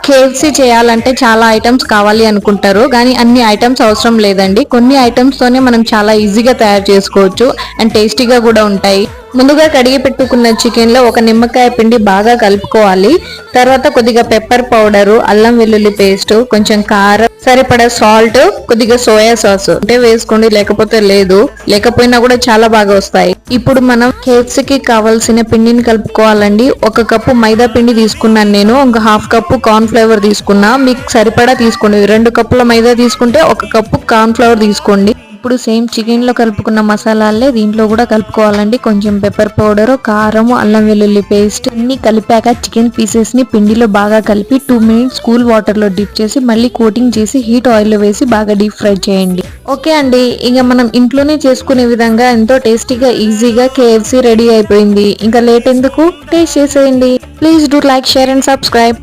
KFC చేయాలంటే చాలా items కావాలి అనుకుంటారు, కానీ అన్ని ఐటమ్స్ అవసరం లేదండి. కొన్ని ఐటమ్స్ తోనే మనం చాలా ఈజీగా తయారు చేసుకోవచ్చు అండ్ టేస్టీగా కూడా ఉంటాయి. ముందుగా కడిగి పెట్టుకున్న చికెన్ లో ఒక నిమ్మకాయ పిండి బాగా కలుపుకోవాలి. తర్వాత కొద్దిగా పెప్పర్ పౌడరు, అల్లం వెల్లుల్లి పేస్ట్, కొంచెం కారం, సరిపడా సాల్ట్, కొద్దిగా సోయా సాస్ అంటే వేసుకోండి, లేకపోతే లేదు. లేకపోయినా కూడా చాలా బాగా వస్తాయి. ఇప్పుడు మనం కేఎఫ్సీకి కావాల్సిన పిండిని కలుపుకోవాలండి. ఒక కప్పు మైదా పిండి తీసుకున్నాను నేను, ఒక హాఫ్ కప్పు కార్న్ ఫ్లేవర్ తీసుకున్నా. మీకు సరిపడా తీసుకోండి. 2 కప్పుల మైదా తీసుకుంటే 1 కప్పు కార్న్ ఫ్లేవర్ తీసుకోండి. ఇప్పుడు సేమ్ చికెన్ లో కలుపుకున్న మసాలాలే దీంట్లో కూడా కలుపుకోవాలండి. కొంచెం పెప్పర్ పౌడర్, కారం, అల్లం వెల్లుల్లి పేస్ట్ అన్ని కలిపాక చికెన్ పీసెస్ ని పిండిలో బాగా కలిపి 2 మినిట్స్ కూల్ వాటర్ లో డిప్ చేసి మళ్ళీ కోటింగ్ చేసి హీట్ ఆయిల్ లో వేసి బాగా డీప్ ఫ్రై చేయండి. ఓకే అండి, ఇక మనం ఇంట్లోనే చేసుకునే విధంగా ఎంతో టేస్టీగా ఈజీగా కేఎఫ్సీ రెడీ అయిపోయింది. ఇంకా లేట్ ఎందుకు, టేస్ట్ చేసేయండి. Please do like, share and subscribe.